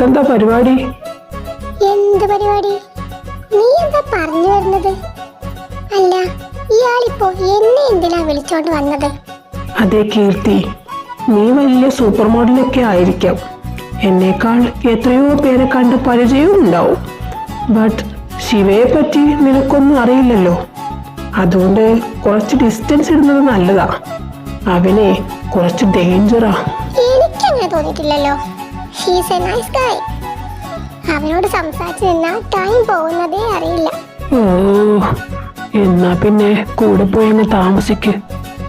നിനക്കെന്താ പരിപാടി? എന്ത് പരിപാടി? നീ എന്താ പറഞ്ഞു വരുന്നത്? അല്ല, ഇയാളിപ്പോ എന്നെ എന്തിനാ വിളിച്ചോണ്ട് വന്നത്? അതെ കീർത്തി, നീ വലിയ സൂപ്പർ മോഡലൊക്കെ ആയിരിക്കാം, എന്നേക്കാൾ എത്രയോ പേരെ കണ്ട് പരിചയവും ഉണ്ടാവും. ബട്ട് ശിവയെ പറ്റി നിനക്കൊന്നും അറിയില്ലല്ലോ. അതുകൊണ്ട് കുറച്ച് ഡിസ്റ്റൻസ് ഇടുന്നത് നല്ലതാ. അവനെ കുറച്ച് ഡേഞ്ചറാ. എനിക്കങ്ങനെ തോന്നിയിട്ടില്ലല്ലോ. ഹീസ് എ നൈസ് ഗായ്. അവനോട് സംസാരിച്ചു നിന്നാൽ ടൈം പോകുന്നതേ അറിയില്ല. ഓ, എന്നാ പിന്നെ കൂടെ പോയെന്ന് താമസിക്ക്.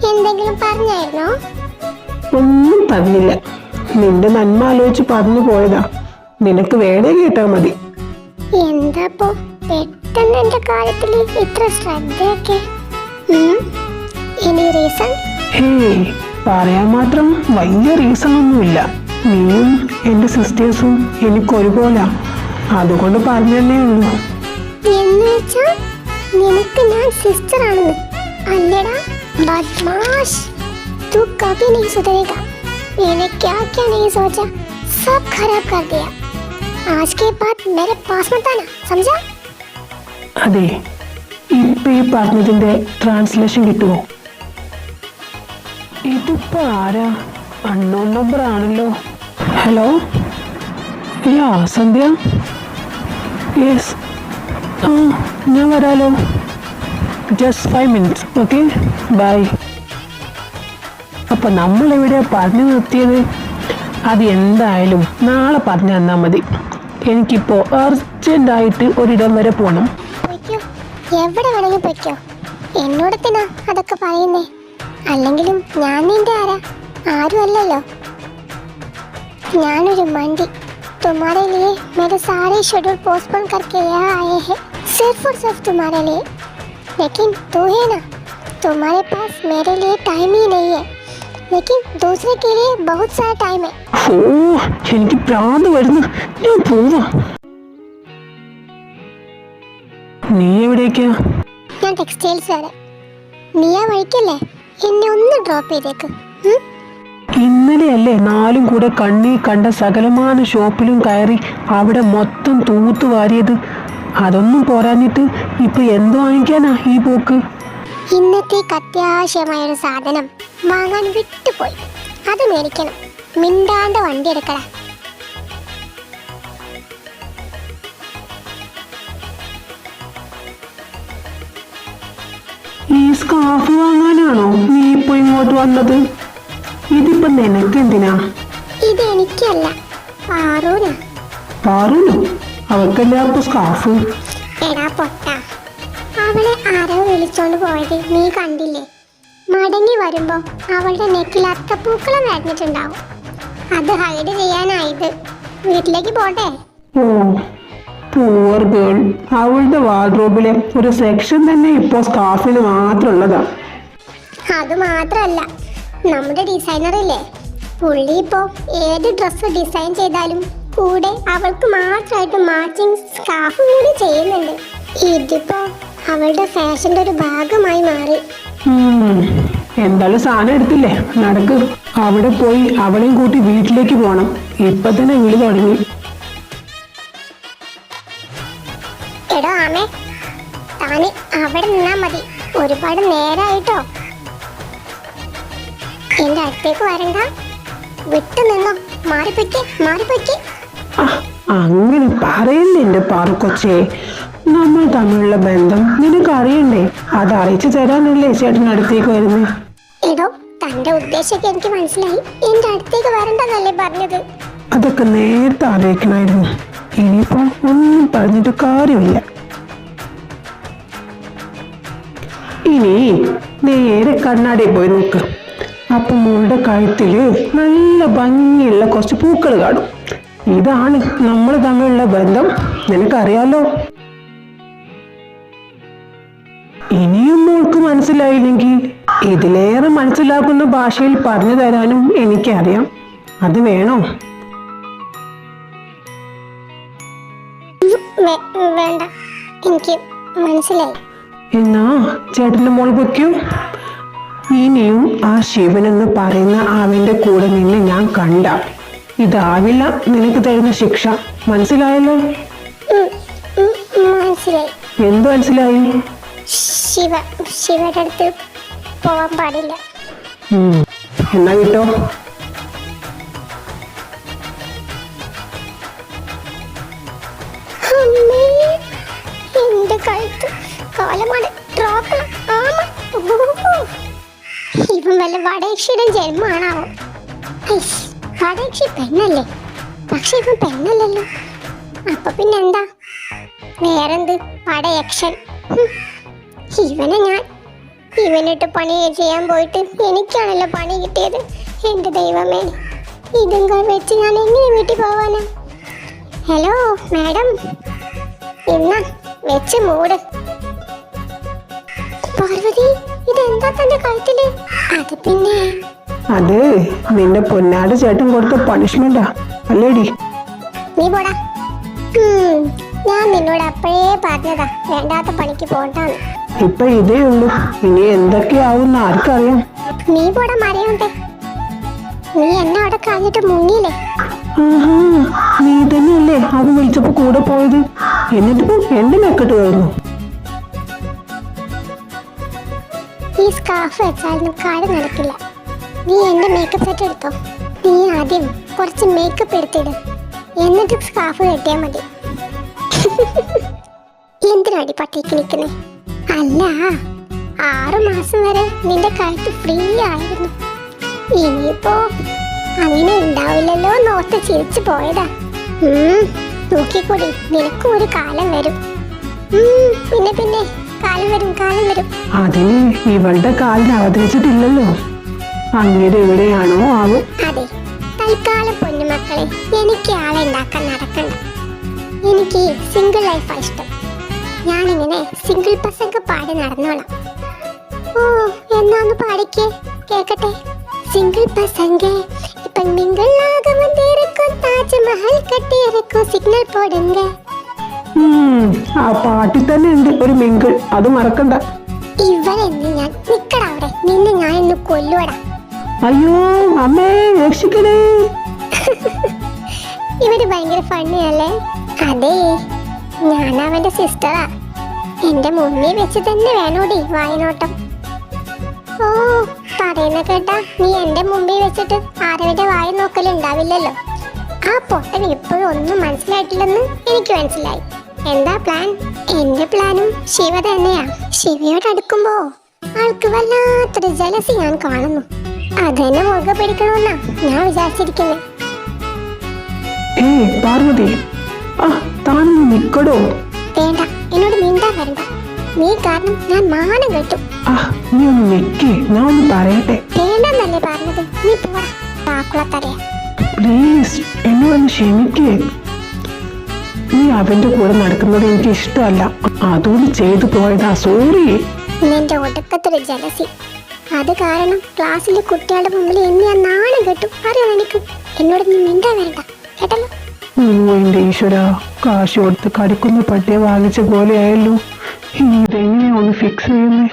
എന്തെങ്കിലും പറഞ്ഞായിരുന്നോ? ഒന്നും പറഞ്ഞില്ല, നിന്റെ നന്മ ആലോചിച്ച് പറഞ്ഞു പോയതാ. നിനക്ക് വേണേ കേട്ടാ മതി. എന്താപ്പോ പെട്ടെന്ന് എന്റെ കാര്യത്തില് ഇത്ര ശ്രദ്ധയൊക്കെ? Any reason? ഹേയ്, പറയാൻ മാത്രം വലിയ റീസൺ ഒന്നുമില്ല. നീയും എന്റെ സിസ്റ്റേഴ്സും എനിക്കൊരുപോലെ, അതുകൊണ്ട് പറഞ്ഞതന്നെ ഉള്ളൂ. എന്ന് വെച്ചാ നിനക്ക് ഞാൻ സിസ്റ്റർ ആണെന്ന്? അല്ലടാ बदमाश, तू कभी नहीं सुधरेगा। मैंने क्या क्या नहीं सोचा, सब खराब कर दिया। आज के बाद मेरे पास मत आना, समझा? അതെ, ഇപ്പൊ ഈ പറഞ്ഞതിന്റെ ട്രാൻസ്ലേഷൻ കിട്ടുമോ? ഇതിപ്പോ ആരാ? അൺനോൺ നമ്പർ ആണല്ലോ. Hello, ya Sandhya. യെസ്, ആ ഞാൻ വരാലോ. Just 5 minutes, okay, bye. അപ്പൊ നമ്മളിവിടെ പറഞ്ഞു നിർത്തിയത്? അത് എന്തായാലും നാളെ പറഞ്ഞു തന്നാൽ മതി. എനിക്കിപ്പോ അർജന്റായിട്ട് ഒരിടം വരെ പോണം. എവിടെ വേണമെങ്കിലും പൊയ്ക്കോ. എന്നോട് തന്നെ അതൊക്കെ പറയുന്നേ. അല്ലെങ്കിലും ഞാൻ നിന്റെ ആരാ? ആരും അല്ലല്ലോ. ഞാനൊരു മണ്ടി. तुम्हारे लिए मेरे सारे शेड्यूल पोस्टपोन करके यहाँ आए हैं, सिर्फ और सिर्फ तुम्हारे लिए। लेकिन तू है ना, तुम्हारे पास मेरे लिए टाइम ही नहीं है, लेकिन दूसरे के लिए बहुत सारा टाइम है. ഓ, എനിക്ക് പ്രാന്ത് വരുന്നു, ഞാൻ പോവാ. നീ എവിടേക്കാ? ഞാൻ ടെക്സ്റ്റൈൽസ് വരെ. നീ ആ വഴിക്കല്ലേ? എന്നെ ഒന്ന് ഡ്രോപ്പ് ചെയ്തേക്ക്. ഇന്നലെയല്ലേ 4 കൂടെ കണ്ണി കണ്ട സകലമാന ഷോപ്പിലും കയറി അവിടെ മൊത്തം തൂത്തു വാരിയത്. അതൊന്നും പോരാഞ്ഞിട്ട് ഇപ്പൊ എന്ത് വാങ്ങിക്കാനാ ഈ പോക്ക്? ഇന്നത്തേക്ക് അത്യാവശ്യമായൊരു സാധനം വാങ്ങാൻ വിട്ടുപോയി, അത് മേടിക്കണം. മിണ്ടാണ്ട് വണ്ടി എടുക്കടാ. ഈ സ്കാർഫ് വാങ്ങാനാണോ നീ ഇപ്പൊ ഇങ്ങോട്ട് വന്നത്? ഇതിപ്പോ നിനക്കെന്തിനാ? ഇത് എനിക്കല്ല, പാറൂനാ. പാറൂനോ? അവക്കെല്ലാവർക്കും സ്കാർഫ്. എടാ പൊട്ട, അവളെ ആരോ വിളിച്ചോണ്ട് പോയത് നീ കണ്ടില്ലേ? മടങ്ങി വരുമ്പോ അവളുടെ നെക്കിൽ അത്തപ്പൂക്കളം വരഞ്ഞിട്ടുണ്ടാവും. അത് ഹൈഡ് ചെയ്യാനായത്. വീട്ടിലേക്ക് പോട്ടെ. ഓ, പൂവർ ഗേൾ. അവളുടെ വാർഡ്രോബിലെ ഒരു സെക്ഷൻ തന്നെ ഇപ്പോ സ്കാർഫിന് മാത്രമുള്ളതാ. അത് മാത്രല്ല, നമ്മുടെ ഡിസൈനർ ഇല്ലേ, പുള്ളി ഇപ്പോ ഏത് ഡ്രസ്സ് ഡിസൈൻ ചെയ്താലും കൂടെ അവൾക്ക് മാത്രമായിട്ട് മാച്ചിങ് സ്കാർഫ് കൂടി ചെയ്യുന്നുണ്ട്. ഇതിപ്പോ അവളുടെ ഫാഷന്റെ ഒരു ഭാഗമായി മാറി. എന്തായാലും സാധനം എടുത്തില്ലേ, നടക്ക്. അവിടെ പോയി അവളെയും കൂട്ടി വീട്ടിലേക്ക് പോണം. ഇപ്പൊ തന്നെ വിളി തുടങ്ങി. എടോ ആമേ, താന് അവിടെ നിന്നാ മതി. ഒരുപാട് നേരായിട്ടോ. എന്റെ അടുത്തേക്ക് വരണ്ട, വിട്ടു നിന്നോ. മാറിപ്പൊയ്ക്ക്, മാറിപ്പൊയ്ക്ക്. അങ്ങനെ പറയല്ലേ എന്റെ പാറുക്കൊച്ചേ. നമ്മൾ തമ്മിലുള്ള ബന്ധം നിനക്ക് അറിയണ്ടേ? അത് അറിയിച്ചു തരാനല്ലേ ചേട്ടനടുത്തേക്ക് വരുന്നേ. എടോ, തന്റെ ഉദ്ദേശമൊക്കെ എനിക്ക് മനസ്സിലായി. എന്റെ അടുത്തേക്ക് വരണ്ടെന്നല്ലേ പറഞ്ഞത്? അതൊക്കെ നേരത്തെ അറിയിക്കണമായിരുന്നു. ഇനിയിപ്പോ ഒന്നും പറഞ്ഞിട്ട് കാര്യമില്ല. ഇനി നേരെ കണ്ണാടി പോയി നോക്ക്. അപ്പൊ മോളുടെ കഴുത്തില് നല്ല ഭംഗിയുള്ള കുറച്ച് പൂക്കൾ കാണും. ഇതാണ് നമ്മൾ തമ്മിലുള്ള ബന്ധം, നിനക്കറിയാലോ. ഇനിയും മോൾക്ക് മനസ്സിലായില്ലെങ്കിൽ ഇതിലേറെ മനസ്സിലാക്കുന്ന ഭാഷയിൽ പറഞ്ഞു തരാനും എനിക്കറിയാം. അത് വേണോ? വേണ്ട, എനിക്ക് മനസ്സിലായി. എന്നാ ചേട്ടന്റെ മോൾ പൊയ്ക്കോ. ഇനിയും ആ ശിവൻ എന്ന് പറയുന്ന അവന്റെ കൂടെ നിന്ന് ഞാൻ കണ്ട ഇതാവില്ല നിനക്ക് തരുന്ന ശിക്ഷ, മനസ്സിലായല്ലോ? മനസ്സിലായി. എന്ത് മനസ്സിലായി? ശിവയുടെ അടുത്ത് പോവാൻ പാടില്ല. എന്നാ കിട്ടോ? എന്റെ കഴുത്ത് കാലമാണ്. ഇവൻ വല്ല വടയക്ഷിയുടെ ജന്മമാണാവോ? വടയക്ഷി പെണ്ണല്ലേ? പക്ഷെ ഇവൻ പെണ്ണല്ലല്ലോ. അപ്പൊ പിന്നെന്താ? വേറെന്ത് വടയക്ഷൻ? ഇവനിട്ട് പണി ചെയ്യാൻ പോയിട്ട് എനിക്കാണല്ലോ പണി കിട്ടിയത്. എന്റെ ദൈവമേ, ഇതും വെച്ച് ഞാൻ എങ്ങനെ വീട്ടിൽ പോവാനാ? ഹലോ മാഡം, എന്നാ വെച്ച് മൂട്. പാർവതി, ഇതെന്താ തന്റെ കഴുത്തില്? അത് പിന്നെ അത് നിന്റെ പൊന്നാട് ചേട്ടൻ കൊടുത്ത പണിഷ്മെന്റാ അല്ലേടി? നീ പോടാ. ഞാൻ നിന്നോട് അപ്പോഴേ പറഞ്ഞതാ വേണ്ടാത്ത പണിക്ക് പോണ്ടാന്ന്. ഇപ്പൊ ഇതേ ഉള്ളൂ, ഇനി എന്തൊക്കെയാവും ആർക്കറിയാം. നീ പോടാ മറിയോട്ടെ. നീ എന്നെ അവിടെ കളഞ്ഞിട്ട് മുങ്ങിയില്ലേ? നീ തന്നെയല്ലേ അവൻ വിളിച്ചപ്പോ കൂടെ പോയത്? എന്നിട്ടിപ്പോ എന്റെ മെക്കെട്ട് കഴിഞ്ഞു. ഈ സ്കാർഫ് വെച്ചാലും കാര്യം നടക്കില്ല. നീ എന്റെ മേക്കപ്പ് സെറ്റ് എടുത്തോ. നീ ആദ്യം കുറച്ച് മേക്കപ്പ് എടുത്തിട്, എന്നിട്ട് സ്കാർഫ് കെട്ടിയാ മതി. എന്തിനാടി പട്ടിക്ക് നിൽക്കുന്നേ? അല്ല, 6 മാസം വരെ നിന്റെ കഴുത്ത് ഫ്രീ ആയിരുന്നു. ഇനിയിപ്പോ അങ്ങനെ ഉണ്ടാവില്ലല്ലോ നോർത്ത് ചിരിച്ചു പോയതാ. നോക്കിക്കൂടി, നിനക്കും ഒരു കാലം വരും. പിന്നെ പിന്നെ കാലം വരും. അതിന് ഇവളുടെ കാലിന് അവതരിച്ചിട്ടില്ലല്ലോ. അങ്ങനെ എവിടെയാണോ ആവും. അതെ, തൽക്കാലം പൊന്നുമക്കളെ, എനിക്ക് ആളെ ഉണ്ടാക്കാൻ നടക്കണ്ട. എനിക്ക് സിംഗിൾ ലൈഫാ ഇഷ്ടം. ഞാനിങ്ങനെ സിംഗിൾ പ്രസംഗം പാടി നടന്നോളാം. ഓ, എന്നാന്ന് പാടിക്കേ കേക്കട്ടെ. സിംഗിൾ പ്രസംഗേ ഇപ്പൊ മിങ്കിൾ ആക വന്നിരിക്കും, താജ്മഹൽ കെട്ടിയിരിക്കും, സിഗ്നൽ പോടുങ്ക. ആ പാട്ടിൽ തന്നെ ഉണ്ട് ഒരു മിങ്കിൾ, അത് മറക്കണ്ട. ഇവരെന്ന് ഞാൻ നിക്കടാ അവിടെ, നിന്നെ ഞാൻ ഇന്ന് കൊല്ലുവടാ. അയ്യോ അമ്മേ, രക്ഷിക്കണേ. ഇവര് ഭയങ്കര ഫണ്ണിയല്ലേ? അതെ, ഞാൻ അവന്റെ സിസ്റ്ററാ. എന്റെ മുന്നിൽ വെച്ച് തന്നെ വേണോടി വായനോട്ടം. ഓ, പറയുന്ന കേട്ടാ നീ എന്റെ മുമ്പിൽ വെച്ചിട്ട് ആരവന്റെ വായ നോക്കലുണ്ടാവില്ലല്ലോ. ആ പൊട്ടൻ ഇപ്പോഴും ഒന്നും മനസ്സിലായിട്ടില്ലെന്ന് എനിക്ക് മനസ്സിലായി. എന്താ പ്ലാൻ? എന്റെ പ്ലാനും ശിവ തന്നെയാ. ശിവയോട് അടുക്കുമ്പോ ആൾക്ക് വല്ലാത്തൊരു ജലസി ഞാൻ കാണുന്നു. അതെന്നെ മുഖ പിടിക്കണമെന്നാ ഞാൻ വിചാരിച്ചിരിക്കുന്നത്. പാർവതി, താനൊന്ന് നിക്കടോ. വേണ്ട, എന്നോട് മിണ്ടാൻ വരണ്ട. നീ കാരണം ഞാൻ മാനം കെട്ടും. നീ ഒന്ന് നിക്കേ, ഞാൻ ഒന്ന് പറയട്ടെ. വേണ്ടെന്നല്ലേ പറഞ്ഞത്? നീ പോടാ താക്കുളത്തറിയാ. പ്ലീസ് എന്നോടൊന്ന് ക്ഷമിക്കേ. നീ അവന്റെ കൂടെ നടക്കുന്നത് എനിക്ക് ഇഷ്ടമല്ല, അതുകൊണ്ട് ചെയ്തു പോയതാ. സോറി. നിന്റെ ഒടുക്കത്തൊരു ജലസി, അത് കാരണം ക്ലാസ്സിലെ കുട്ടികളുടെ മുമ്പിൽ എന്നെ ആ നാണം കെട്ടും. അറിയാം എനിക്ക്. എന്നോട് നീ മിണ്ടാൻ വരണ്ട കേട്ടല്ലോ. എന്റെ ഈശ്വര, കാശ് കൊടുത്ത് കടിക്കുന്ന പട്ടിയെ വാങ്ങിച്ച പോലെ ആയല്ലോ. ഇനി ഇതെങ്ങനെയാ ഒന്ന് ഫിക്സ് ചെയ്യുന്നേ?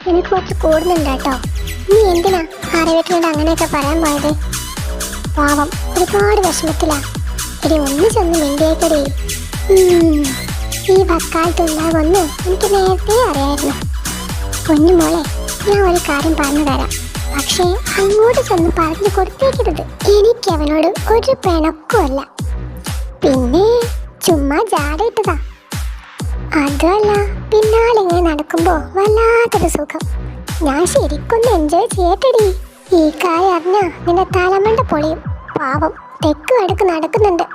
എനിക്ക് കുറച്ച് കൂടുന്നുണ്ട് കേട്ടോ. നീ എന്തിനാ ആരവീട്ടിനോട് അങ്ങനെയൊക്കെ പറയാൻ പോയത്? പാവം ഒരുപാട് വിഷമത്തിലാ. ഇനി ഒന്നിച്ചൊന്ന് മിണ്ടിയേക്കടി. ഈ വക്കാലത്തുണ്ടാകുമെന്ന് എനിക്ക് നേരത്തെ അറിയായിരുന്നു. പൊന്നുമോളെ, ഞാൻ ഒരു കാര്യം പറഞ്ഞു തരാം. പക്ഷേ അങ്ങോട്ട് ചെന്ന് പറഞ്ഞു കൊടുത്തേക്കരുത്. എനിക്ക് അവനോട് ഒരു പിണക്കുമല്ല. പിന്നെ ചുമ്മാ ജാടയിട്ടതാ. അതുമല്ല, പിന്നാലിങ്ങനെ നടക്കുമ്പോ വല്ലാത്തൊരു സുഖം. ഞാൻ ശരിക്കൊന്ന് എൻജോയ് ചെയ്യട്ടെടി. ഈ കാര്യം അറിഞ്ഞാ നിന്റെ തലമണ്ട പൊളിയും. പാവം തെക്ക് അടുക്ക് നടക്കുന്നുണ്ട്.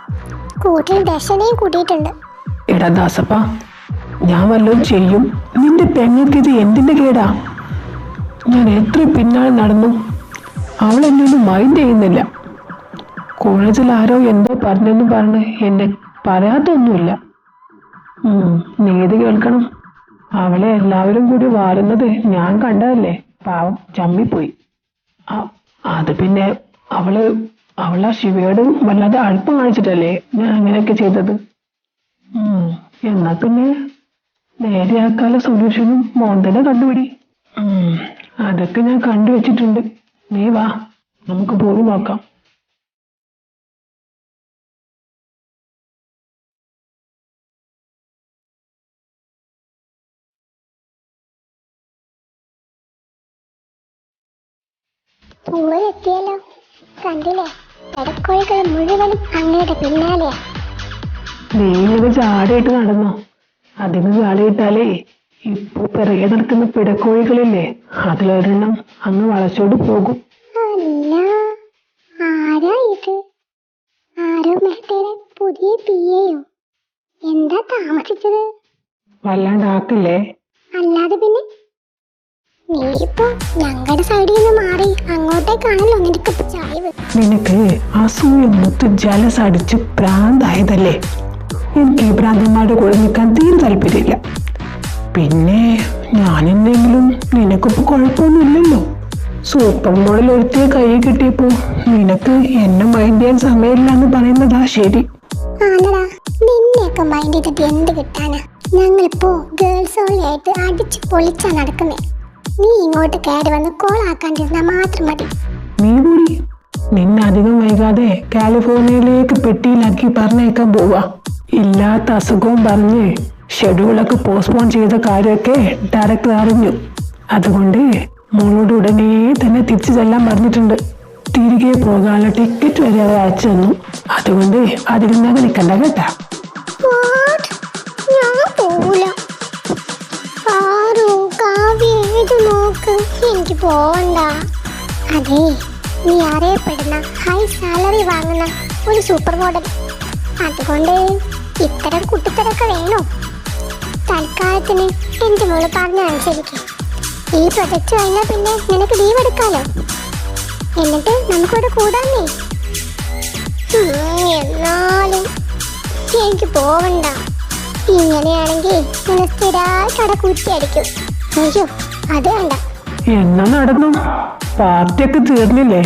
കൂട്ടിൽ ദശനെയും കൂട്ടിയിട്ടുണ്ട്. എടാ ദാസപ്പ, ഞാൻ വല്ലതും ചെയ്യും. നിന്റെ പെങ്ങൾക്ക് ഇത് എന്തിന്റെ കേടാ? ഞാൻ എത്ര പിന്നാലെ നടന്നു, അവൾ എന്നൊന്നും മൈൻഡ് ചെയ്യുന്നില്ല. കോളേജിൽ ആരോ എന്തോ പറഞ്ഞെന്ന് പറഞ്ഞ് എന്നെ പറയാത്തൊന്നുമില്ല. നീതി കേൾക്കണം. അവളെ എല്ലാവരും കൂടി വാരുന്നത് ഞാൻ കണ്ടതല്ലേ. പാവം ചമ്മിപ്പോയി. അ- അത് പിന്നെ അവളാ ശിവയോട് വല്ലാതെ അടുപ്പം കാണിച്ചിട്ടല്ലേ ഞാൻ അങ്ങനെയൊക്കെ ചെയ്തത്. എന്നാ പിന്നെ നേരെയാക്കാനുള്ള സൊല്യൂഷനും മോൻ തന്നെ കണ്ടുപിടി. ഉം, അതൊക്കെ ഞാൻ കണ്ടുവച്ചിട്ടുണ്ട്. നീ വാ, നമുക്ക് പോയി നോക്കാം. പൂവെത്തിയല്ലോ. കണ്ടില്ലേ, പെടക്കോഴികൾ മുഴുവനും അങ്ങയുടെ പിന്നാലെയാ. നീ ഇത് ചാടിയിട്ട് നടന്നോ? അതിന് ചാടിയിട്ടാലേ ഇപ്പൊ പിറകെ നടക്കുന്ന പിടക്കോഴികളില്ലേ, അതിലൊരെണ്ണം അങ്ങ് വളച്ചോട് പോകും. അല്ല, ആരാ ഇത്? ആരോ മേട്ടയുടെ പുതിയ പിയെയോ? എന്താ താമസിച്ചത്? വല്ലാണ്ടാക്കില്ലേ? അല്ലാതെ പിന്നെ നീ ഇപ്പോ ഞങ്ങളുടെ സൈഡിൽ നിന്ന് മാറി അങ്ങോട്ടേക്കാണല്ലോ നിനക്ക് ചായവ്. നിനക്ക് അസൂയ മുത്ത് ജലസ് അടിച്ച് ഭ്രാന്തായതല്ലേ. എനിക്ക് ഈ ഭ്രാന്തന്മാരുടെ കൂടെ നിൽക്കാൻ തീരെ താല്പര്യമില്ല. പിന്നെ ഞാനെന്തെങ്കിലും നിനക്കിപ്പോ കുഴപ്പമൊന്നുമില്ലല്ലോ. സൂപ്പർ മോഡൽ ഒരുത്തിയ കൈ കിട്ടിയപ്പോ നിനക്ക് എന്നെ മൈൻഡ് ചെയ്യാൻ സമയമില്ല എന്ന് പറയുന്നതാ ശരി. ആണടാ, നിന്നെയൊക്കെ മൈൻഡ് ചെയ്തിട്ട് എന്ത് കിട്ടാനാ? ഞങ്ങളിപ്പോ ഗേൾസ് ഓൺലി ആയിട്ട് അടിച്ച് പൊളിച്ചാ നടക്കുന്നേ. നീ ഇങ്ങോട്ട് കയറി വന്ന് കോളാക്കാണ്ടിരുന്നാ മാത്രം മതി. നീ കൂടി നിന്നെ അധികം വൈകാതെ കാലിഫോർണിയയിലേക്ക് പെട്ടിയിലാക്കി പറഞ്ഞേക്കാൻ പോവാ. ഇല്ലാത്ത അസുഖവും പറഞ്ഞ് ഷെഡ്യൂളൊക്കെ പോസ്റ്റ്പോൺ ചെയ്ത കാര്യമൊക്കെ ഡയറക്ടർ അറിഞ്ഞു. അതുകൊണ്ട് മോളോട് ഉടനെ തന്നെ തിരിച്ചു ചെല്ലാൻ പറഞ്ഞിട്ടുണ്ട്. തിരികെ പോകാനുള്ള ടിക്കറ്റ് വരെ അവർ അയച്ചു തന്നു. അതുകൊണ്ട് അധികം നേരം നിൽക്കണ്ട കേട്ടാ. ഞാൻ പോവൂല. പാറു, കാവ്യ, ഇത് നോക്ക്, എനിക്ക് പോവണ്ട. അതെ, നീ അറിയപ്പെടുന്ന ഹൈ സാലറി വാങ്ങുന്ന ഒരു സൂപ്പർ മോഡൽ. അതുകൊണ്ട് ഇത്തരം കുട്ടിത്തരൊക്കെ വേണോ? തൽക്കാലത്തിന് എൻ്റെ മോള് പറഞ്ഞനുസരിക്കും. ഈ പ്രൊജക്റ്റ് കഴിഞ്ഞാൽ പിന്നെ നിനക്ക് ലീവ് എടുക്കാലോ. എന്നിട്ട് നമുക്കിവിടെ കൂടാന്നേ. എന്നാലും എനിക്ക് പോവണ്ട. ഇങ്ങനെയാണെങ്കിൽ നിന്നെ സ്ഥിരമായിട്ട് അവിടെ കുറ്റിയടിക്കും. അയ്യോ, അത് വേണ്ട. എന്നാ നടന്നു, പാർട്ടിയൊക്കെ തീർന്നില്ലേ?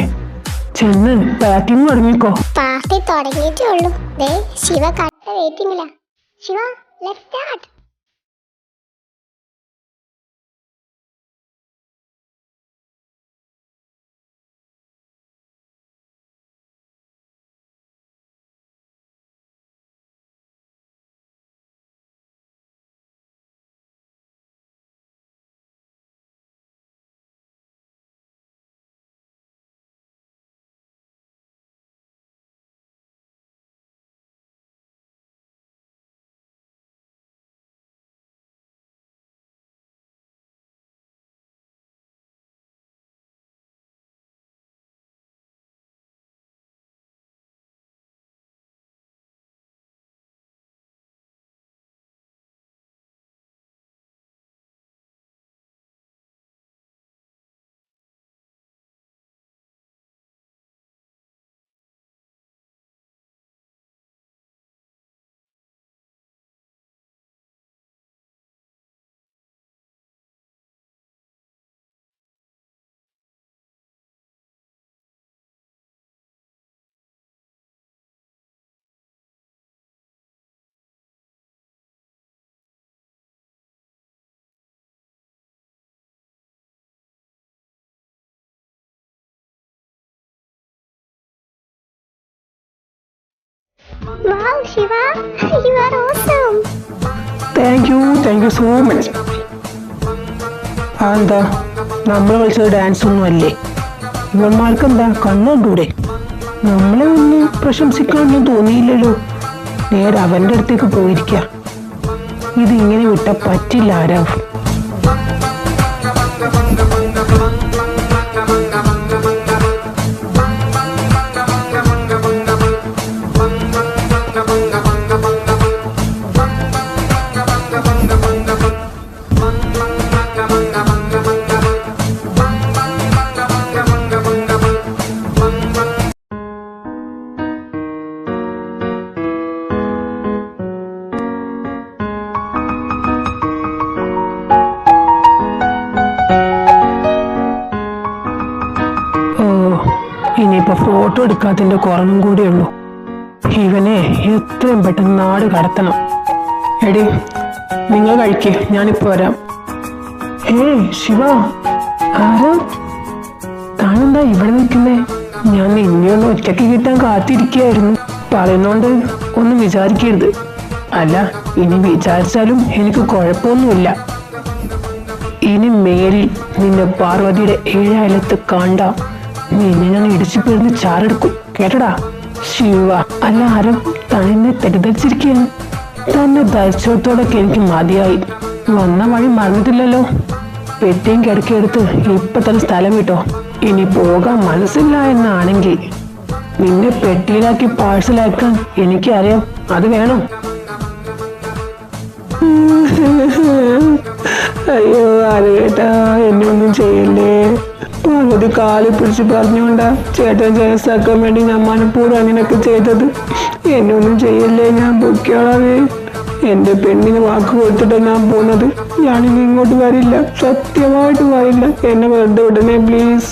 ചെന്ന് പാക്കിങ് തുടങ്ങിക്കോ. പാർട്ടി തുടങ്ങിയിട്ടേ ഉള്ളൂ. ദേ ശിവ കട്ട വെയിറ്റിംഗില്ല. Shiva, let's start. Wow, Shiva, you are awesome. Thank you so much. അതെന്താ, നമ്മൾ കളിച്ചത് ഡാൻസ് ഒന്നും അല്ലേ? ഇവന്മാർക്ക് എന്താ കണ്ണുകൂടെ? നമ്മളെ ഒന്നും പ്രശംസിക്കാനൊന്നും തോന്നിയില്ലല്ലോ. നേരെ അവൻ്റെ അടുത്തേക്ക് പോയിരിക്കുക. ഇതിങ്ങനെ വിട്ട പറ്റില്ല ആരാവ്. ഫോട്ടോ എടുക്കാത്തതിന്റെ കുറവും കൂടിയുള്ളൂ. ഇവനെ എത്രയും പെട്ടെന്ന് നാട് കടത്തണം. എടി, നിങ്ങൾ കഴിക്കേ, ഞാനിപ്പോ വരാം. ശിവ, ആരാ? താനെന്താ ഇവിടെ നിൽക്കുന്നേ? ഞാൻ നിന്നെയൊന്ന് ഒറ്റയ്ക്ക് കിട്ടാൻ കാത്തിരിക്കുകയായിരുന്നു. പറയുന്നോണ്ട് ഒന്നും വിചാരിക്കരുത്. അല്ല, ഇനി വിചാരിച്ചാലും എനിക്ക് കുഴപ്പമൊന്നുമില്ല. ഇനി മേലിൽ നിന്നെ പാർവതിയുടെ 7 അയലത്ത് കണ്ട നിന്നെ ഞാൻ ഇടിച്ചു പിറന്ന് ചാരെടുക്കും, കേട്ടടാ? ശിവ, അല്ല ആരും തന്നെ തെറ്റിദ്ധരിച്ചിരിക്കുകയാണ്. തന്നെ ധരിച്ചോടത്തോടൊക്കെ എനിക്ക് മതിയായി. വന്ന വഴി മറന്നിട്ടില്ലല്ലോ. പെട്ടിയും കിടക്കിയെടുത്ത് ഇപ്പൊ തന്നെ സ്ഥലം വിട്ടോ. ഇനി പോകാൻ മനസ്സില്ല എന്നാണെങ്കിൽ നിന്നെ പെട്ടിയിലാക്കി പാഴ്സലാക്കാൻ എനിക്കറിയാം. അത് വേണം. അയ്യോ ആരേട്ടാ, എന്നെ ഒന്നും ചെയ്യല്ലേ. പാർവതി കാലി പിടിച്ച് പറഞ്ഞുകൊണ്ടാ ചേട്ടൻ ജയസാക്കാൻ വേണ്ടി ഞാൻ മനപ്പൂർവ്വം അങ്ങനെയൊക്കെ ചെയ്തത്. എന്നെ ഒന്നും ചെയ്യല്ലേ, ഞാൻ പൊയ്ക്കോളാവേ. എന്റെ പെണ്ണിന് വാക്ക് കൊടുത്തിട്ട് ഞാൻ പോന്നത്. ഞാനിനി ഇങ്ങോട്ട് വരില്ല, സത്യമായിട്ട് വരില്ല. എന്നെ വെറുതെ വിടണേ പ്ലീസ്.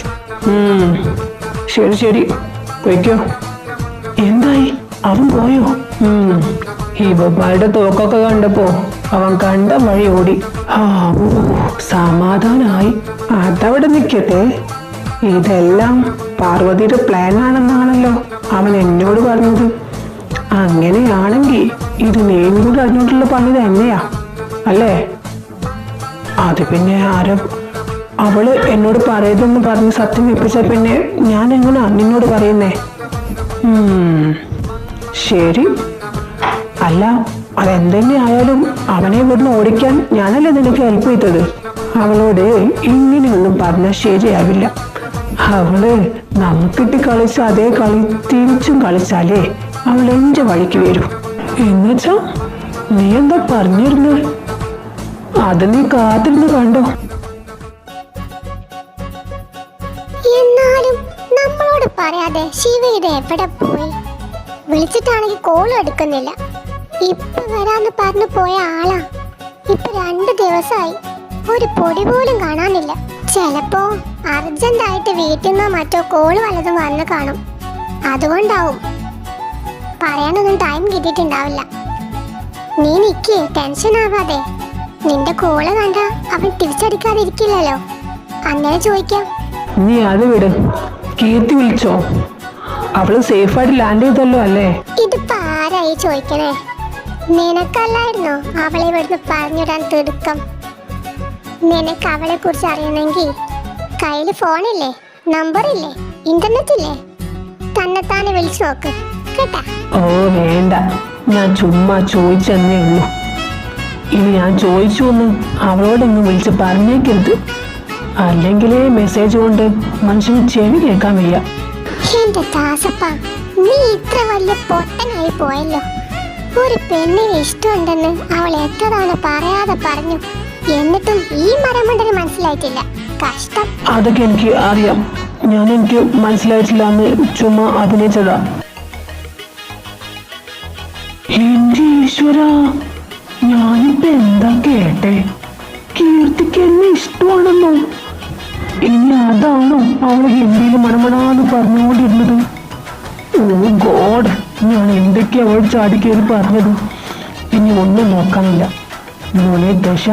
ശരി ശരി, പൊയ്ക്കോ. എന്തായി, അവൻ പോയോ? ഇവന്മാരുടെ തോക്കൊക്കെ കണ്ടപ്പോ അവൻ കണ്ട വഴി ഓടി. സമാധാനായി. അതവിടെ നിൽക്കട്ടെ. ഇതെല്ലാം പാർവതിയുടെ പ്ലാൻ ആണെന്നാണല്ലോ അവൻ എന്നോട് പറഞ്ഞത്. അങ്ങനെയാണെങ്കിൽ ഇത് നീയും കൂടി അറിഞ്ഞോട്ടുള്ള പണി തന്നെയാ അല്ലേ? അത് പിന്നെ ആരും അവള് എന്നോട് പറയതെന്ന് പറഞ്ഞ് സത്യം വെപ്പിച്ച പിന്നെ ഞാൻ എങ്ങനെ നിന്നോട് പറയുന്നേ? ശരി. അല്ല, അതെന്തെന്നെ ആയാലും അവനെ ഇവിടുന്ന് ഓടിക്കാൻ ഞാനല്ലേ നിനക്ക് ഹെൽപ്പ് ചെയ്തത്. അവളോട് ഇങ്ങനെയൊന്നും പറഞ്ഞാൽ ശരിയാവില്ല. അവള് നമുക്കിട്ട് കളിച്ച അതേ കളി തിരിച്ചും കളിച്ചാലേ അവൾ എന്റെ വഴിക്ക് വരും. എന്നുവെച്ചാ നീ എന്താ പറഞ്ഞിരുന്നു? അത് നീ കാത്തിരുന്ന് കണ്ടോ? എന്നാലും നമ്മളോട് പറയാതെ ശിവയുടെ എവിടെ പോയി? വിളിച്ചിട്ടാണെങ്കിൽ കോൾ എടുക്കുന്നില്ല. ഇപ്പൊ വരാന്ന് പറഞ്ഞു പോയ ആളാ. ഇപ്പൊ 2 ദിവസമായി, ഒരു പൊടി പോലും കാണാനില്ല. ചിലപ്പോ അർജന്റായിട്ട് വീട്ടിൽ നിന്നോ മറ്റോ കോള് വല്ലതും വന്ന് കാണും. അതുകൊണ്ടാവും. പറയാനൊന്നും ടൈം കിട്ടിയിട്ടുണ്ടാവില്ല. നീ നിക്ക്, ടെൻഷൻ ആവാതെ. നിന്റെ കോള് കണ്ട അവൻ തിരിച്ചടിക്കാതിരിക്കില്ലല്ലോ. അങ്ങനെ ചോദിക്കാം. നീ അത് വിട്. കീർത്തി വിളിച്ചോ? അവള് സേഫായിട്ട് ലാൻഡ് ചെയ്തല്ലോ അല്ലേ? ഇതിപ്പോ ആരായി ചോദിക്കണേ? നിനക്കല്ലായിരുന്നോ അവളെ ഇവിടുന്ന് പറഞ്ഞിടാൻ തിടുക്കം? നിനക്ക് അവളെ കുറിച്ച് അറിയണമെങ്കിൽ കയ്യിൽ ഫോണില്ലേ, നമ്പറില്ലേ, ഇന്റർനെറ്റ് ഇല്ലേ? തന്നെത്താനെ വിളിച്ചു നോക്ക്, കേട്ടാ? ഓ വേണ്ട, ഞാൻ ചുമ്മാ ചോദിച്ചെന്നേ ഉള്ളൂ. ഇനി ഞാൻ ചോദിച്ചു ഒന്നും അവളോടൊന്നും വിളിച്ച് പറഞ്ഞേക്കരുത്. അല്ലെങ്കിലേ മെസ്സേജ് കൊണ്ട് മനുഷ്യന് ചെവി കേൾക്കാൻ വയ്യ. എന്റെ ദാസപ്പ, നീ ഇത്ര വലിയ പൊട്ടനായി പോയല്ലോ. ഒരു പെണ്ണിന് ഇഷ്ടമുണ്ടെന്ന് അവൾ എത്ര തവണ പറയാതെ പറഞ്ഞു. എന്നിട്ടും ഈ മരമണ്ടന് മനസ്സിലായിട്ടില്ല. കഷ്ടം. അതൊക്കെ എനിക്ക് അറിയാം. എനിക്ക് മനസ്സിലായിട്ടില്ല എന്ന് ചുമ്മാ അഭിനയിച്ചതാ. എന്റെ ഈശ്വര, ഞാനിപ്പോ എന്താ കേട്ടെ? കീർത്തിക്ക് എന്നെ ഇഷ്ടമാണെന്നോ? ഇനി അതാണോ അവള് ഹിന്ദിയിൽ മണമണാന്ന് പറഞ്ഞുകൊണ്ടിരുന്നത്? ഓ ഗോഡ്, ഞാൻ എന്തൊക്കെയാ അവൾ ചാടിക്കേറി പറഞ്ഞത്? ഇനി ഒന്നും നോക്കാനില്ല. മോനെ ദശ,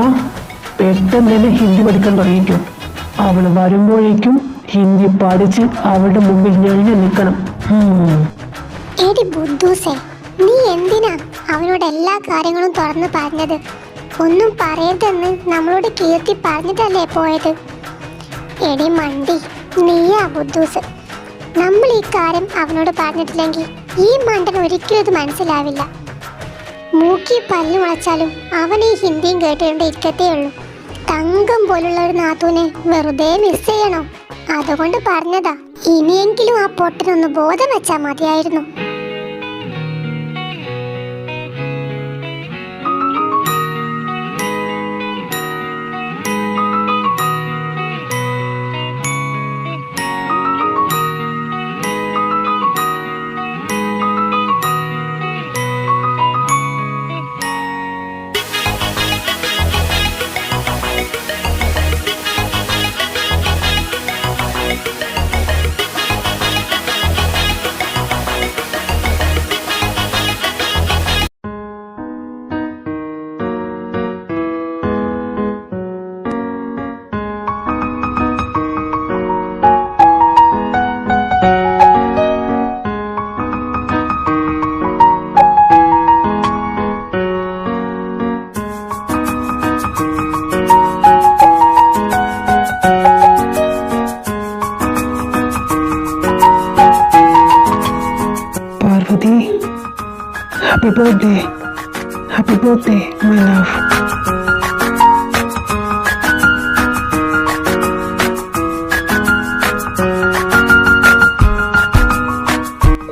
പെട്ടെന്ന് തന്നെ ഹിന്ദി പഠിക്കാൻ തുടങ്ങിക്കും. അവള് വരുമ്പോഴേക്കും ഹിന്ദി പഠിച്ച് അവളുടെ മുമ്പിൽ ഞാൻ നിൽക്കണം. എടി ബുദ്ധൂസേ, നീ എന്തിനാ അവനോട് എല്ലാ കാര്യങ്ങളും തുറന്നു പറഞ്ഞത്? ഒന്നും പറയരുതെന്ന് നമ്മളോട് കീർത്തി പറഞ്ഞിട്ടല്ലേ പോയത്? എടി മണ്ടി, നീയാ ബുദ്ധൂസ്. നമ്മൾ ഈ കാര്യം അവനോട് പറഞ്ഞിട്ടില്ലെങ്കിൽ ഈ മണ്ടൻ ഒരിക്കലും ഇത് മനസ്സിലാവില്ല. മൂക്കി പല്ല് മുളച്ചാലും അവൻ ഈ ഹിന്ദിയും കേട്ടുകൊണ്ട് ഇരിക്കത്തേ ഉള്ളൂ. തങ്കം പോലുള്ള ഒരു നാത്തൂനെ വെറുതെ മിസ് ചെയ്യണോ? അതുകൊണ്ട് പറഞ്ഞതാ. ഇനിയെങ്കിലും ആ പൊട്ടനൊന്ന് ബോധം വെച്ചാൽ മതിയായിരുന്നു. Sweetie, happy birthday, happy birthday my love.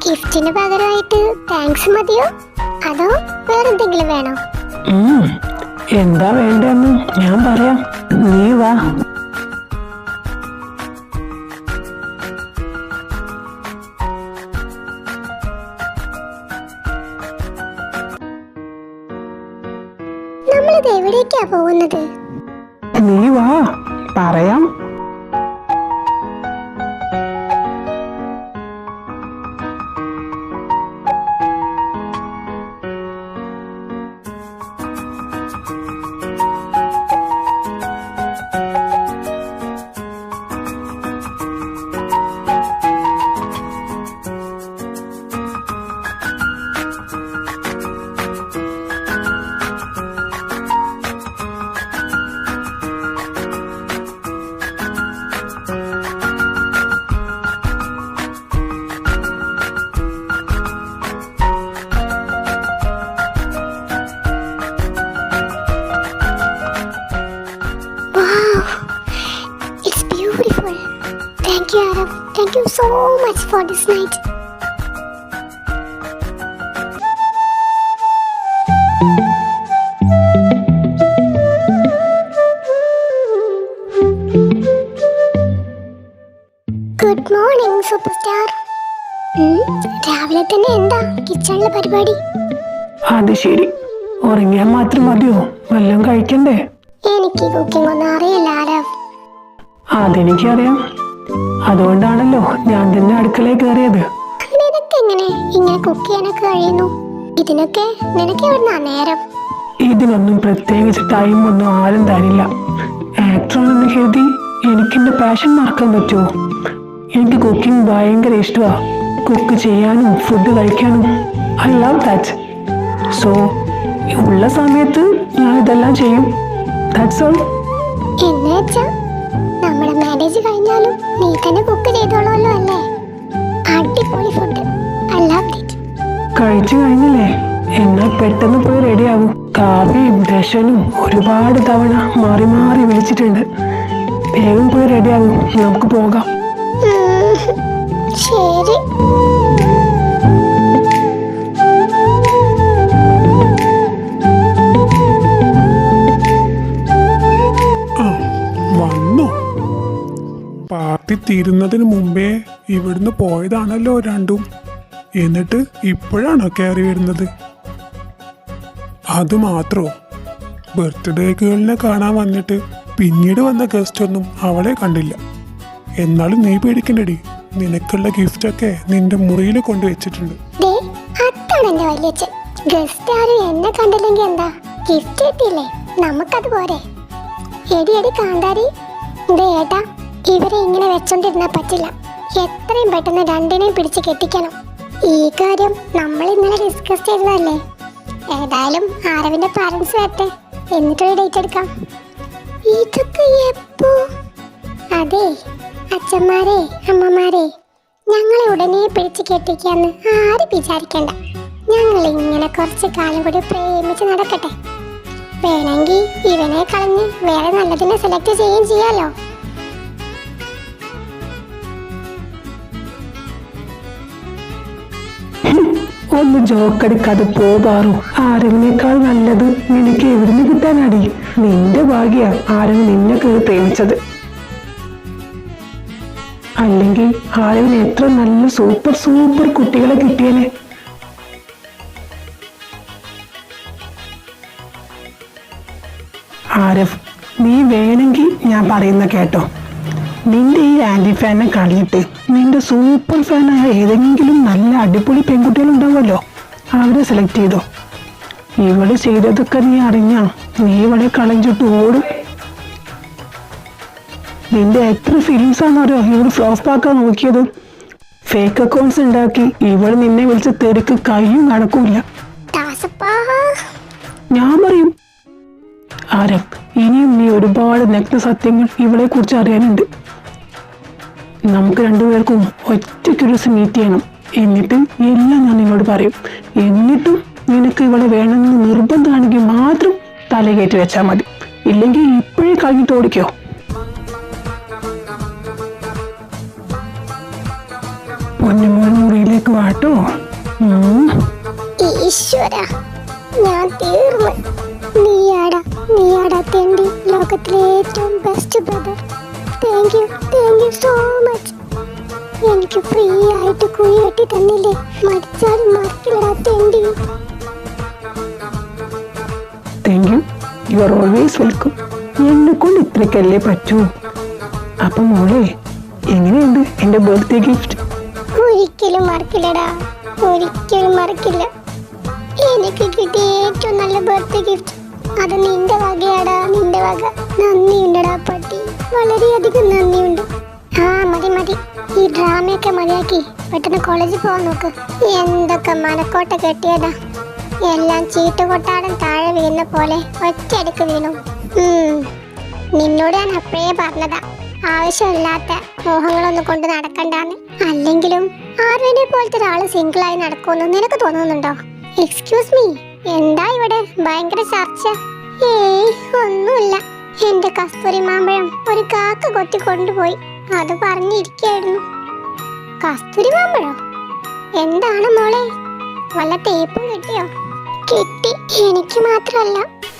ഗിഫ്റ്റിന് പകരമായിട്ട് താങ്ക്സ് മതിയോ അതോ വേറെന്തെങ്കിലും വേണോ? എന്താ വേണ്ടെന്ന് ഞാൻ പറയാം, നീ വാ. നമ്മളിത് എവിടേക്കാ പോകുന്നത്? നീ വാ, പറയാം. Thank you, Arav. Thank you so much for this night. Good morning, superstar. രാവിലെ തന്നെ എന്താ കിച്ചണിലെ പരിപാടി? അത് ശരി, ഉറങ്ങിയാൽ മാത്രം മതിയോ? വല്ലതും കഴിക്കണ്ടേ? എനിക്ക് കുക്കിംഗ് ഒന്നും അറിയില്ല, ആരവ്. അതെനിക്കറിയാം, അതുകൊണ്ടാണല്ലോ ഞാൻ തന്നെ അടുക്കളയിൽ കയറിയത്. നിനക്കെങ്ങനെ ഇങ്ങനെ കുക്ക് ചെയ്യാനൊക്കെ കഴിയുന്നു? ഇതിനൊക്കെ നിനക്ക് എവിടുന്നാ നേരം? ഇതിനൊന്നും പ്രത്യേകിച്ച് ടൈം ഒന്നും ആരും തരില്ല. ആക്ടറാണെന്ന് കരുതി എനിക്കെന്റെ പാഷൻ മറക്കാൻ പറ്റുമോ? എനിക്ക് കുക്കിംഗ് ഭയങ്കര ഇഷ്ടമാണ്. കുക്ക് ചെയ്യാനും ഫുഡ് കഴിക്കാനും ഐ ലവ് ദാറ്റ്. സോ ഉള്ള സമയത്ത് ഞാൻ ഇതെല്ലാം ചെയ്യും. That's all. എന്നുവെച്ചാ നമ്മുടെ മാരേജ് കഴിഞ്ഞാലും നീ തന്നെ കുക്ക് ചെയ്തോളൂല്ലോ അല്ലേ? അടിപൊളി ഫുഡ്. I love it. കഴിച്ചു കഴിഞ്ഞില്ലേ? എന്നാൽ പെട്ടെന്ന് പോയി റെഡിയാകും. കാവ്യയും ദശനും ഒരുപാട് തവണ മാറി മാറി വിളിച്ചിട്ടുണ്ട്. വേഗം പോയി റെഡിയാകും, നമുക്ക് പോകാം. ശരി. പാർട്ടി തീരുന്നതിന് മുമ്പേ ഇവിടുന്ന് പോയതാണല്ലോ രണ്ടും. എന്നിട്ട് ഇപ്പോഴാണോ കയറി വരുന്നത്? അതുമാത്രോ, ബർത്ത്ഡേ ഗേളിനെ കാണാൻ വന്നിട്ട് പിന്നീട് വന്ന ഗസ്റ്റ് ഒന്നും അവളെ കണ്ടില്ല. എന്നാലും നീ പേടിക്കണ്ടടി, നിനക്കുള്ള ഗിഫ്റ്റൊക്കെ നിന്റെ മുറിയിൽ കൊണ്ടുവച്ചിട്ടുണ്ട്. അതാണ് വലിയച്ഛൻ. ഗസ്റ്റ് ആരും എന്നെ കണ്ടില്ലെങ്കിൽ എന്താ, ഗിഫ്റ്റ് കിട്ടിയില്ലേ, നമുക്കത് പോരെ. എടി കാന്താരി, ഏട്ടാ, ഇവരെ ഇങ്ങനെ വെച്ചോണ്ടിരുന്നാ പറ്റില്ല. എത്രയും പെട്ടെന്ന് രണ്ടിനെയും പിടിച്ച് കെട്ടിക്കണം. ഈ കാര്യം നമ്മൾ ഇന്നലെ ഡിസ്കസ് ചെയ്തതല്ലേ. ഏതായാലും ആരവിന്റെ പാരന്റ്സ് വരട്ടെ, എന്നിട്ടൊരു ഡേറ്റ് എടുക്കാം. ഇതൊക്കെ എപ്പോ? അതെ അച്ഛന്മാരെ അമ്മമാരെ, ഞങ്ങളെ ഉടനെ പിടിച്ച് കെട്ടിക്കാന്ന് ആരും വിചാരിക്കണ്ട. ഞങ്ങൾ ഇങ്ങനെ കുറച്ച് കാലം കൂടി പ്രേമിച്ച് നടക്കട്ടെ. വേണമെങ്കിൽ ഇവനെ കളഞ്ഞ് വേറെ നല്ലതിനെ സെലക്ട് ചെയ്യുകയും ചെയ്യാലോ. ഒന്ന് ജോക്കടിക്കാതെ പോകാറോ? ആരെങ്കിനേക്കാൾ നല്ലത് നിനക്ക് എവിടുന്ന് കിട്ടാനാടി? നിന്റെ ഭാഗ്യ ആരെങ്കിലും നിന്നെ കയറി പ്രേമിച്ചത്. അല്ലെങ്കിൽ ആരെങ്കിലും എത്ര നല്ല സൂപ്പർ സൂപ്പർ കുട്ടികളെ കിട്ടിയേനെ. ആരഫ്, നീ വേണമെങ്കിൽ ഞാൻ പറയുന്ന കേട്ടോ. നിന്റെ ഈ ആന്റി ഫാനെ കളഞ്ഞിട്ട് നിന്റെ സൂപ്പർ ഫാനായ ഏതെങ്കിലും നല്ല അടിപൊളി പെൺകുട്ടികളുണ്ടാവുമല്ലോ, അവരെ സെലക്ട് ചെയ്തോ. ഇവള് ചെയ്തതൊക്കെ നീ അറിഞ്ഞാ നീ ഇവളെ കളഞ്ഞിട്ട് ഓടും. നിന്റെ എത്ര ഫിലിംസ് ആണെന്നറിയോ ഇവള് ഫ്ലോപ്പ് ആക്കാൻ നോക്കിയത്. ഫേക്ക് അക്കൗണ്ട്സ് ഉണ്ടാക്കി ഇവള് നിന്നെ വിളിച്ച തെരുക്ക് കയ്യും കണക്കൂല്ല. ഞാൻ പറയും ആരഫ്, ഇനിയും നീ ഒരുപാട് നഗ്ന സത്യങ്ങൾ ഇവളെ കുറിച്ച് അറിയാനുണ്ട്. നമുക്ക് രണ്ടുപേർക്കും ഒറ്റയ്ക്കൊരു ദിവസം മീറ്റ് ചെയ്യണം. എന്നിട്ട് എല്ലാം ഞാൻ നിന്നോട് പറയും. എന്നിട്ടും നിനക്ക് ഇവളെ വേണമെന്ന് നിർബന്ധമാണെങ്കിൽ മാത്രം തലകേറ്റി വെച്ചാൽ മതി. ഇല്ലെങ്കിൽ ഇപ്പോഴേ കഴിഞ്ഞിട്ട് ഓടിക്കോ. പൊന്നുമോൻ മുറിയിലേക്ക് വാട്ടോ. ഈശ്വര, ഞാൻ തീർന്നു. നീയാടാ തെണ്ടി, ലോകത്തിലെ ഏറ്റവും best brother. Thank you so much. എനിക്ക് ഫ്രീ ആയിട്ട് കുഴി വെട്ടി തന്നില്ലേ, മരിച്ചാലും മറക്കില്ലടാ തെണ്ടി. Thank you. You are always welcome. എന്നെ കൊണ്ട് ഇത്രയ്ക്കല്ലേ പറ്റൂ. അപ്പൊ മോളെ, എങ്ങനെയുണ്ട് എൻ്റെ ബർത്ത്ഡേ ഗിഫ്റ്റ്? ഒരിക്കലും മറക്കില്ലടാ, ഒരിക്കലും മറക്കില്ല. എനിക്ക് കിട്ടിയ ഏറ്റവും നല്ല ബർത്ത്ഡേ ഗിഫ്റ്റ് അത് നിന്റെ വകയാടാ, നിന്റെ വക. നന്ദിയുണ്ടടാ പട്ടി, വളരെയധികം നന്ദിയുണ്ട്. മതി, ഈ ഡ്രാമയൊക്കെ മതിയാക്കി പെട്ടെന്ന് കോളേജിൽ പോവാൻ നോക്ക്. എന്തൊക്കെ മനക്കോട്ട കെട്ടിയതാ, എല്ലാം ചീട്ടുകൊട്ടാടൻ താഴെ വീഴുന്ന പോലെ ഒറ്റയടിക്ക് വീണു. നിന്നോട് ഞാൻ അപ്പോഴേ പറഞ്ഞതാ, ആവശ്യമില്ലാത്ത മോഹങ്ങളൊന്നും കൊണ്ട് നടക്കണ്ടാന്ന്. അല്ലെങ്കിലും ആർവിനെ പോലത്തെ ഒരാള് സിംഗിളായി നടക്കുമെന്ന് നിനക്ക് തോന്നുന്നുണ്ടോ? എക്സ്ക്യൂസ് മീ, എന്താ ഇവിടെ ഭയങ്കര ചർച്ച? ഏയ് ഒന്നുമില്ല. എന്റെ കസ്തൂരി മാമ്പഴം ഒരു കാക്ക കൊത്തി കൊണ്ടുപോയി, അത് പറഞ്ഞിരിക്കായിരുന്നു. കസ്തൂരി മാമ്പഴം? എന്താണ് മോളെ, വല്ല തേപ്പും കിട്ടിയോ? കിട്ടി. എനിക്ക് മാത്രമല്ല,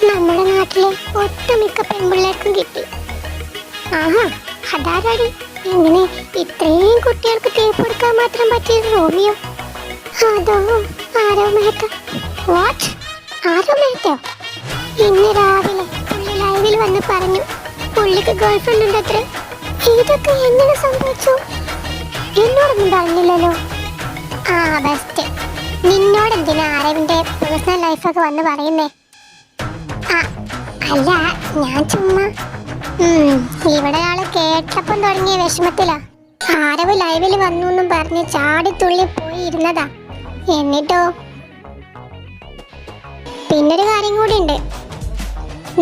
നമ്മുടെ നാട്ടിലെ ഒട്ടുമിക്ക പെൺപിള്ളേർക്കും കിട്ടി. ആഹാ, അതാരാടി? എങ്ങനെ ഇത്രയും കുട്ടികൾക്ക് തേപ്പ് കൊടുക്കാൻ മാത്രം പറ്റിയ റോമിയോ? അതോ ആരോ മേത്ത? വാട്ട്? ആരോ മേത്തോ? ഇന്ന് രാവിലെ പുള്ളി ലൈവിൽ വന്ന് പറഞ്ഞു പുള്ളിക്ക് ഗേൾഫ്രണ്ട് ഉണ്ട് അത്ര. ഇതൊക്കെ എങ്ങനെ സംഭവിച്ചു? എന്നോടൊന്നും പറഞ്ഞില്ലല്ലോ. ബെസ്റ്റ്. നിന്നോട് എന്തിനാ ആരവിന്റെ പേഴ്സണൽ ലൈഫൊക്കെ വന്ന് പറയുന്നേ? അല്ല, ഞാൻ ചുമ്മാ ഇവിടെ ആള് കേട്ടപ്പം തുടങ്ങിയ വിഷമത്തിലാ. ആരവ് ലൈവിൽ വന്നു എന്നും പറഞ്ഞ് ചാടിത്തുള്ളി പോയി ഇരുന്നതാ. എന്നിട്ടോ പിന്നൊരു കാര്യം കൂടി ഉണ്ട്.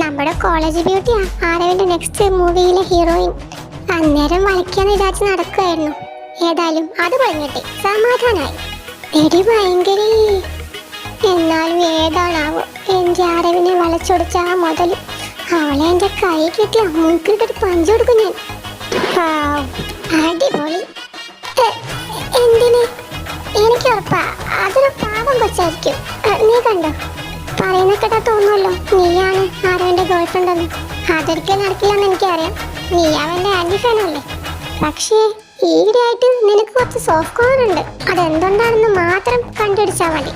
നമ്മുടെ കോളേജ് ബ്യൂട്ടിയാ ആരവിന്റെ നെക്സ്റ്റ് മൂവിയിലെ ഹീറോയിൻ. അന്നേരം വരയ്ക്കാന്ന് വിചാരിച്ച് നടക്കുമായിരുന്നു. ഏതായാലും അത് പറഞ്ഞിട്ട് സമാധാനായി. എടി ഭയങ്കര. എന്നാലും ഏതാണാവോ എന്റെ ആരവിനെ വളച്ചൊടിച്ച ആ മുതല്. അവളെ എന്റെ കൈ കിട്ടിയ മൂക്കിട്ടൊരു പഞ്ച് കൊടുക്കും ഞാൻ. അടിപൊളി. എന്തിന്? എനിക്ക് ഉറപ്പാ അതൊരു പാവം കൊച്ചായിരിക്കും. നീ കണ്ടോ? പറയുന്ന കേട്ടാ തോന്നുമല്ലോ നീയാണ് ആരവന്റെ ഗേൾഫ്രണ്ട് എന്ന്. അതൊരിക്കലും നടക്കില്ലെന്ന് എനിക്കറിയാം. നീ അവന്റെ ആന്റി ഫാനല്ലേ. പക്ഷേ ഈയിടെയായിട്ട് നിനക്ക് കുറച്ച് സോഫ്റ്റ് കോർണർ ഉണ്ട്. അതെന്തുകൊണ്ടാണെന്ന് മാത്രം കണ്ടുപിടിച്ചാൽ മതി.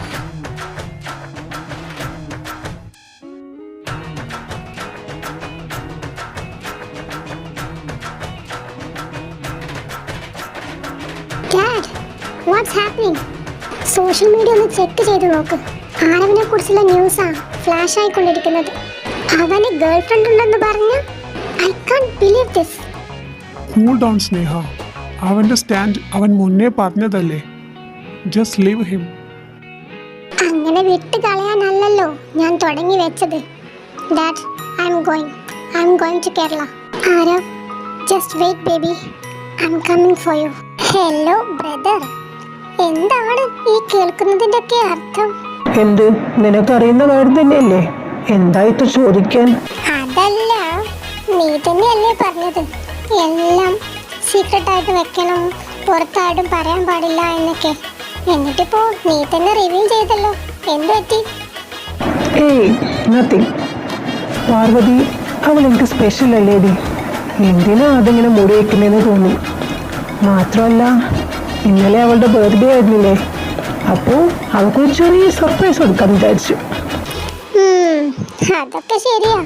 Dad, what's happening? Social media ഒന്ന് ചെക്ക് ചെയ്ത് നോക്ക്. ആരവിനെ കുറിച്ചുള്ള ന്യൂസാ ഫ്ലാഷ് ആയിക്കൊണ്ടിരിക്കുന്നത്. അവന് ഗേൾഫ്രണ്ട് ഉണ്ടെന്ന് പറഞ്ഞ I can't believe this. Cool down Sneha. അവന്റെ സ്റ്റാൻഡ് അവൻ മുന്നേ പറഞ്ഞതല്ലേ. Just leave him. അങ്ങനെ വിട്ട് കളയാനല്ലല്ലോ ഞാൻ തുടങ്ങി വെച്ചത്. Dad, I'm going to Kerala. Aarav, just wait baby, I'm coming for you. Hello brother, എന്താണ് ഈ കേൾക്കുന്നതിന്റെ ഒക്കെ അർത്ഥം? എന്ത്? നിനക്കറിയുന്ന കാര്യം തന്നെയല്ലേ, എന്തായിട്ട് ചോദിക്കാൻ? അതല്ല, നീ തന്നെയല്ലേ പറഞ്ഞത് എല്ലാം സീക്രട്ട് ആയിട്ട് വെക്കണം, പുറത്തായിട്ടും പറയാൻ പാടില്ല എന്നൊക്കെ. എന്നിട്ടിപ്പോ നീ തന്നെ റിവീൽ ചെയ്തല്ലോ. എന്ത് പറ്റി? ഏയ് നത്തിങ്. പാർവതി അവൾ എനിക്ക് സ്പെഷ്യൽ അല്ലേടി. എന്തിനാ അതിങ്ങനെ മുടി വയ്ക്കുന്നതെന്ന് തോന്നി. മാത്രമല്ല ഇന്നലെ അവളുടെ ബർത്ത്ഡേ ആയിരുന്നില്ലേ, അപ്പോൾ അവൾക്കൊരു ചെറിയ സർപ്രൈസ് കൊടുക്കാൻ വിചാരിച്ചു. അതൊക്കെ ശരിയാ.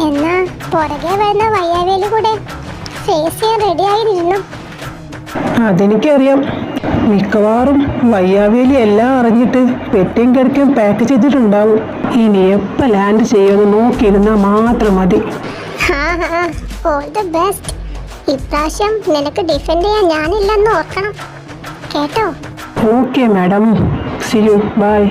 എന്നാ പുറകെ വരുന്ന വയ്യാവേലി കൂടെ ഫേസ് ചെയ്യാൻ റെഡി ആയിരുന്നു. അതെനിക്കറിയാം. മിക്കവാറും വയ്യാവേലി എല്ലാം അറിഞ്ഞിട്ട് പെട്ടിയും കിടക്കയും പാക്ക് ചെയ്തിട്ടുണ്ടാവും. ഇനി എപ്പോൾ ലാൻഡ് ചെയ്യുമെന്ന് നോക്കിയിരുന്നാൽ മാത്രം മതി. All the best. ഇപ്രാവശ്യം നിനക്ക് ഡിഫെൻഡ് ചെയ്യാൻ ഞാനില്ലെന്ന് ഓർക്കണം കേട്ടോ. Okay madam, see you, by.